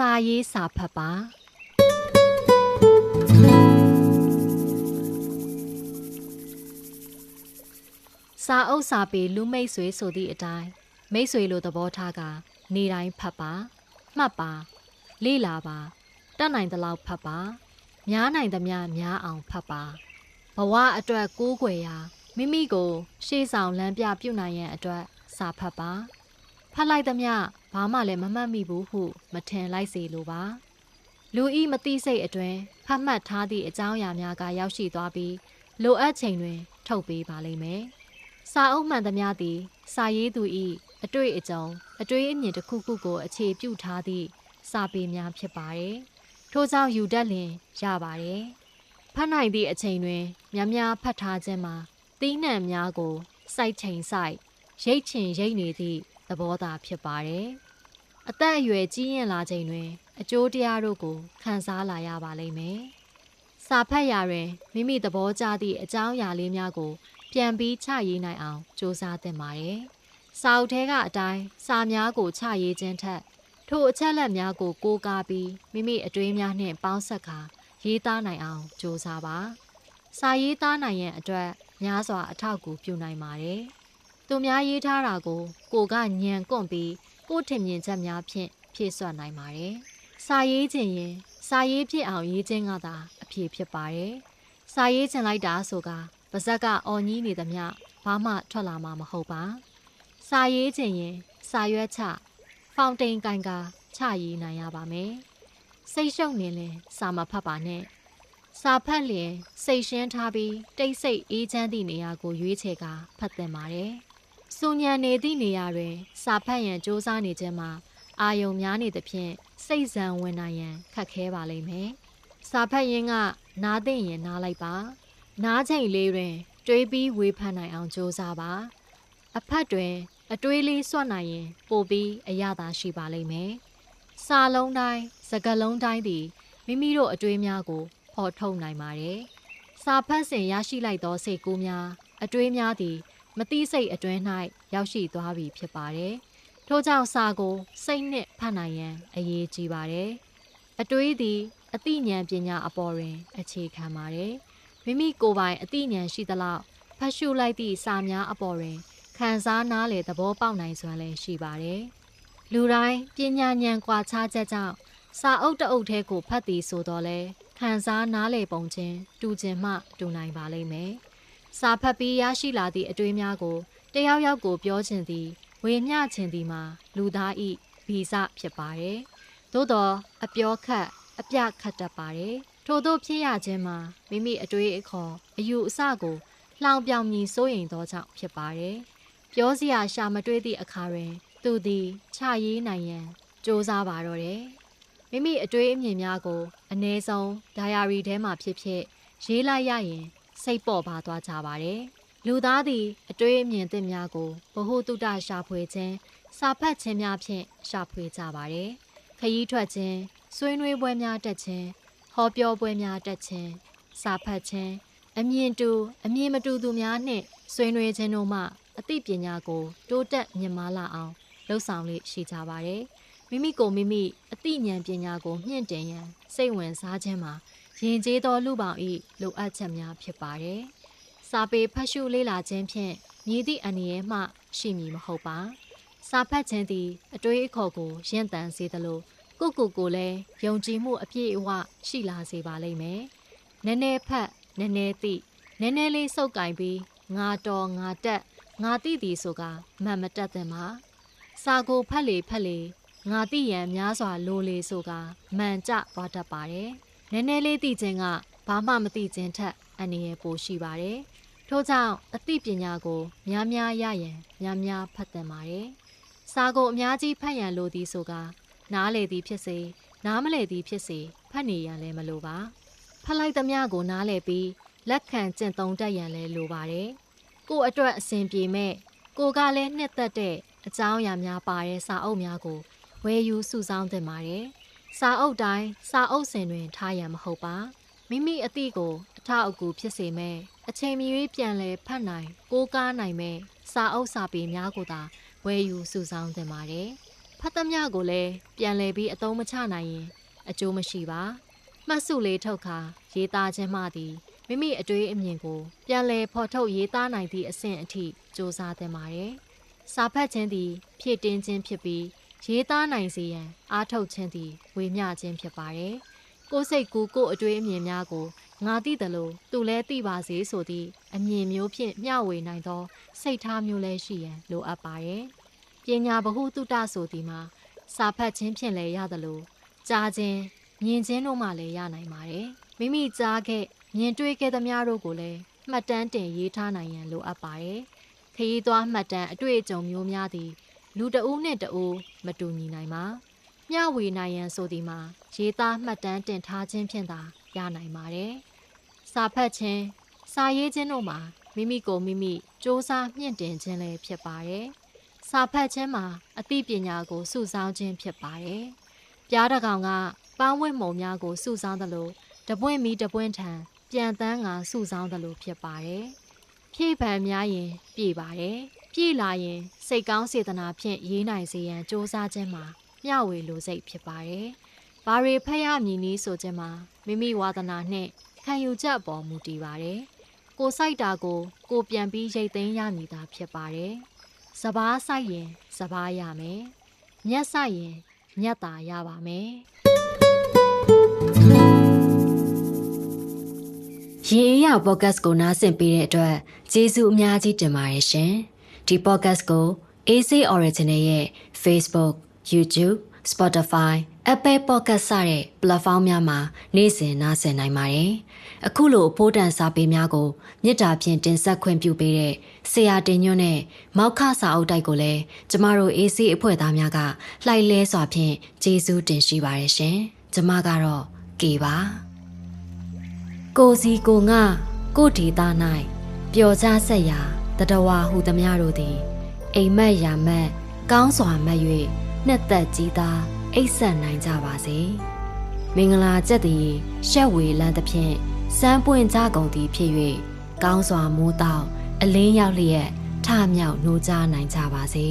စာရေးစာဖတ်ပါစာအုပ်စာပေလူမိတ်ဆွေဆိုသည့်အတိုင်းမိတ်ဆွေလိုသဘောထားကနေတိုင်းဖတ်ပါမှတ်ပါလေ့လာပါတတ်နိုင်သလောက်ဖတ်ပါများနိုင်သမျှများအောင်ဖတ်ပါဘဝအတွက်ကိုးကွယ်ရာမိမိကိုရှေ့ဆောင်လမ်းပြပြုနိုင်ရန်အတွက်စာဖတ်ပါဖတ်လိုက်သမျှဘာမှလည်းမမှတ်မိဘူးဟုမထင်လိုက်စေလိုပါလူဤမသိစိတ်အတွင်းဖတ်မှတ်ထားသည့်အကြောင်းအရာများကရောက်ရှိသွားပြီးလိုအပ်ချိန်တွင်ထုတ်ပေးပါလိမ့်မယ်စာအုပ်မှန်သမျှသည်စာရေးသူ၏အတွေ့အကြုံအတွေးအမြင်တစ်ခုခုကိုအခြေပြုထားသည့်စာပေများဖြစ်ပါတယ်ထို့ကြောင့်ယူတတ်လျင်ရပါတယ်ဖတ်နိုင်သည့်အချိန်တွင်များများဖတ်ထားခြင်းမှာသီးနှံများကိုစိုက်ချိန်စိုက်ရိတ်ချင်ရိတ်နေသည့်သဘောသာဖြစ်ပါတယ်အသက်အရွယ်ကြီးရင်လာချိန်တွင်အကျိုးတရားတို့ကိုခံစားလာရပါလိမ့်မယ်စာဖတ်ရာတွင်မိမိသဘောကျသည့်အကြောင်းအရာလေးများကိုပြန်ပြီးချရေးနိုင်အောင်စ조사သင့်ပါတယ်စာအုပ်ထဲကအတိုင်းစာများကိုချရေးခြင်းထက်ထိုအချက်လက်များကိုကိုးကားပြီးမိမိအတွေးများနှင့်ပေါင်းစပ်ကာရေးသားနိုင်အောင်စ조사ပါစာရေးသားနိုင်ရန်အတွက်များစွာအထောက်အကူပြုနိုင်ပါတယ်သူများရေးထားတာကိုကိုကညံကွန့်ပြီးကိုထင်မြင်ချက်များဖြင့်ဖြည့်စွက်နိုင်ပါတယ်စာရေးခြင်းရင်စာရေးဖြစ်အောင်ရေးခြင်းကသာအဖြေဖြစ်ပါတယ်စာရေးခြင်းလိုက်တာဆိုကပါဇက်ကအော်ကြီးနေသမျှဘာမှထွက်လာမှာမဟုတ်ပါစာရေးခြင်းရင်စာရွက်ချဖောင်တိန်ကန်ကာချရေးနိုင်ရပါမယ်စိတ်ရှုပ်နေရင်စာမဖတ်ပါနဲ့စာဖတ်လျင်စိတ်ရှင်းထားပြီးတိတ်ဆိတ်အေးချမ်းသည့်နေရာကိုရွေးချယ်ကာဖတ်သင့်ပါတယ်စူညံနေသည့်နေရာတွင်စာဖတ်ရန်စ조사နေခြင်းမှာအာယုံများနေသဖြင့်စိတ်ဇံဝင်နိုင်ရန်ခက်ခဲပါလိမ့်မယ်စာဖတ်ရင်းကနားသိရင်နားလိုက်ပါနားချိန်လေးတွင်တွေးပြီးဝေဖန်နိုင်အောင်စ조사ပါအဖတ်တွင်အတွေးလေးစွတ်နိုင်ရင်ပိုပြီးအရသာရှိပါလိမ့်မယ်စာလုံးတိုင်းစကားလုံးတိုင်းသည်မိမိတို့အတွေးများကိုဖော်ထုတ်နိုင်ပါတယ်စာဖတ်စဉ်ရရှိလိုက်သောစိတ်ကူးများအတွေးများသည်မသိစိတ်အတွင်း၌ရောက်ရှိသွားပြီဖြစ်ပါတယ်ထို့ကြောင့်စာကိုစိတ်နှင့်ဖတ်နိုင်ရန်အရေးကြီးပါတယ်အတွေးသည်အသိဉာဏ်ပညာအပေါ်တွင်အခြေခံပါတယ်မိမိကိုယ်ပိုင်အသိဉာဏ်ရှိသလောက်ဖတ်ရှုလိုက်သည့်စာများအပေါ်တွင်ခံစားနားလေသဘောပေါက်နိုင်စွမ်းလည်းရှိပါတယ်လူတိုင်းပညာဉာဏ်ကွာခြားချက်ကြောင့်စာအုပ်တအုပ်ထဲကိုဖတ်သည်ဆိုတော့လဲခံစားနားလေပုံချင်းတူခြင်းမှတူနိုင်ပါလိမ့်မယ်စာဖတ်ပြီးရရှိလာသည့်အတွေးများကိုတယောက်ယောက်ကိုပြောခြင်းသည်ဝေမျှခြင်းသည်မှာလူသား၏ဗီဇဖြစ်ပါတယ်သို့တော့အပြောခတ်အပြခတ်တတ်ပါတယ်ထို့သောဖြစ်ရခြင်းမှာမိမိအတွေးအခေါ်အယူအဆကိုလှောင်ပြောင်မြည်စိုးရိမ်သောကြောင့်ဖြစ်ပါတယ်ပြောစရာရှာမတွေ့သည့်အခါတွင်သူသည်ချရေးနိုင်ရန်စ조사ပါတော့တယ်မိမိအတွေးအမြင်များကိုအ ਨੇ ဆုံးဒိုင်ယာရီထဲမှာဖြစ်ဖြစ်ရေးလိုက်ရရင်စိတ်ပေါ်ပါသွားကြပါတယ်လူသားသည်အတွေးအမြင်သစ်များကိုဗဟုသုတရှာဖွေခြင်းစာဖတ်ခြင်းများဖြင့်ရှာဖွေကြပါတယ်ခရီးထွက်ခြင်းဆွေးနွေးပွဲများတက်ခြင်းဟောပြောပွဲများတက်ခြင်းစာဖတ်ခြင်းအမြင်တူအမြင်မတူသူများနှင့်ဆွေးနွေးခြင်းတို့မှအသိပညာကိုတိုးတက်မြင့်မားလာအောင်လှုပ်ဆောင်လေးရှိကြပါတယ်မိမိကိုမိမိအသိဉာဏ်ပညာကိုမြင့်တင်ရန်စိတ်ဝင်စားခြင်းမှာယဉ်ကျေးသောလူပေါင်း၏လိုအပ်ချက်များဖြစ်ပါတယ်စာပေဖတ်ရှုလေ့လာခြင်းဖြင့်မြည်သည့်အန္တရာယ်မှရှိမည်မဟုတ်ပါစာဖတ်ခြင်းသည်အတွေးအခေါ်ကိုရင့်တန်စေသလိုကိုလည်းယုံကြည်မှုအပြည့်အဝရှိလာစေပါလိမ့်မယ်နည်းနည်းဖတ်နည်းနည်းသိနည်းနည်းလေးစုပ်ကင်ပြီးငါတော်ငါတက်ငါသိသည်ဆိုကမှန်မတက်သင့်ပါစာကိုဖတ်လေငါသိရန်များစွာလိုလေဆိုကမှန်ကျသွားတတ်ပါတယ်နည်းနည်းလေးသိခြင်းကဘာမှမသိခြင်းထက်အန္တရာယ်ပိုရှိပါတယ်ထို့ကြောင့်အသိပညာကိုများများရရန်များများဖတ်သင့်ပါတယ်စာကိုအများကြီးဖတ်ရန်လိုသည်ဆိုကနားလေသည်ဖြစ်စေနားမလဲသည်ဖြစ်စေဖတ်နေရန်လည်းမလိုပါဖတ်လိုက်သမျှကိုနားလေပြီးလက်ခံကျင့်သုံးတတ်ရန်လည်းလိုပါတယ်ကို့အတွက်အဆင်ပြေမဲ့ကိုကလည်းနှစ်သက်တဲ့အကြောင်းအရာများပါတဲ့စာအုပ်များကိုဝယ်ယူစုဆောင်းသင့်ပါတယ်စာအုပ်တိုင်းစာအုပ်စင်တွင်ထားရန်မဟုတ်ပါမိမိအသည့်ကိုအထောက်အကူဖြစ်စေမဲ့အချိန်မီပြန်လဲဖတ်နိုင်ကိုးကားနိုင်မဲ့စာအုပ်စာပေများကိုသာဝယ်ယူစုဆောင်းသင့်ပါတယ် ဖတ်သမျှကိုလည်းပြန်လည်ပြီးအသုံးမချနိုင်ရင်အကျိုးမရှိပါမှတ်စုလေးထုတ်ခါရေးသားခြင်းမှသည်မိမိအတွေ့အမြင်ကိုပြန်လည်ဖော်ထုတ်ရေးသားနိုင်သည့်အဆင့်အထိစ조사သင့်ပါတယ်စာဖတ်ခြင်းသည်ဖြည့်တင်းခြင်းဖြစ်ပြီးရေးသားနိုင်စေရန်အားထုတ်ခြင်းသည်ဝေမျှခြင်းဖြစ်ပါတယ်ကိုယ်စိတ်ကူးကိုယ်အတွေ့အမြင်များကိုငါသိတယ်လို့သူလည်းသိပါစေဆိုသည့်အမြင်မျိုးဖြင့်မျှဝေနိုင်သောစိတ်ထားမျိုးလည်းရှိရန်လိုအပ်ပါတယ်ပညာဗဟုသုတဆိုသည်မှာစာဖတ်ခြင်းဖြင့်လည်းရတယ်လို့ကြားခြင်းမြင်ခြင်းတို့မှလည်းရနိုင်ပါတယ်မိမိကြားခဲ့မြင်တွေ့ခဲ့သမျှတို့ကိုလည်းမှတ်တမ်းတင်ရေးထားနိုင်ရန်လိုအပ်ပါတယ်ခရီးသွားမှတ်တမ်းအတွေ့အကြုံမျိုးများသည်လူတဦးနှင့်တဦးမတူညီနိုင်ပါမျှဝေနိုင်ရန်ဆိုသည်မှာရေးသားမှတ်တမ်းတင်ထားခြင်းဖြင့်သာရနိုင်ပါတယ်စာဖတ်ခြင်းစာရေးခြင်းတို့မှာမိမိကိုမိမိစ조사မြင့်တင်ခြင်းလည်းဖြစ်ပါတယ်စာဖတ်ခြင်းမှာအသိပညာကိုစုဆောင်းခြင်းဖြစ်ပါတယ်ပြားတကောင်ကပန်းဝတ်မုံများကိုစုဆောင်းသလိုတပွင့်မီတပွင့်ထံပြန်တန်းကစုဆောင်းသလိုဖြစ်ပါတယ်ဖြည့်ပန်များရင်ပြည့်ပါတယ်ပြည့်လာရင်စိတ်ကောင်းစေတနာဖြင့်ရေးနိုင်စေရန်စ조사ခြင်းမှာမျှဝေလိုစိတ်ဖြစ်ပါတယ်ဘာတွေဖတ်ရမည်နည်းဆိုခြင်းမှာမိမိဝါသနာနှင့်ခံယူချက်အပေါ်မူတည်ပါတယ်ကိုစိုက်တာကိုပြန်ပြီးရိတ်သိမ်းရမည်သာဖြစ်ပါတယ်စပားစိုက်ရင်စပားရမယ်မြက်စိုက်ရင်မြက်သာရပါမယ်ရေအေးရပေါ့ကတ်ကိုနားဆင်ပေးတဲ့အတွက်ကျေးဇူးအများကြီးတင်ပါတယ်ရှင်ဒီပေါ့ကတ်ကို AC Original ရဲ့ Facebook, YouTube, Spotify, Apple Podcast စတဲ့ platform များမှာနေ့စဉ်နားဆင်နိုင်ပါတယ်အခုလိုအဖို့တန်စာပေများကိုမေတ္တာဖြင့်တင်ဆက်ခွင့်ပြုပေးတဲ့ဆရာတင်ညွန့်နဲ့မောက်ခစာအုပ်တိုက်ကိုလည်းကျမတို့ AC အဖွဲ့သားများကလှိုက်လဲစွာဖြင့်ကျေးဇူးတင်ရှိပါတယ်ရှင်ကျမကတော့ကေပါကိုစီကိုငါကိုဒေသ၌ပျော်ကြဆက်ရာတတဝါဟူသမျှတို့သည်အိမ်မက်ရာမက်ကောင်းစွာမက်၍နှစ်သက်ကြီးသာအိပ်ဆက်နိုင်ကြပါစေမင်္ဂလာကျက်သည်ရှက်ဝေလန်းသဖြင့်စမ်းပွင့်ကြကုန်သည်ဖြစ်၍ကောင်းစွာမိုးတောက်အလင်းရောက်လျက်ထမြောက်နှိုးကြနိုင်ကြပါစေ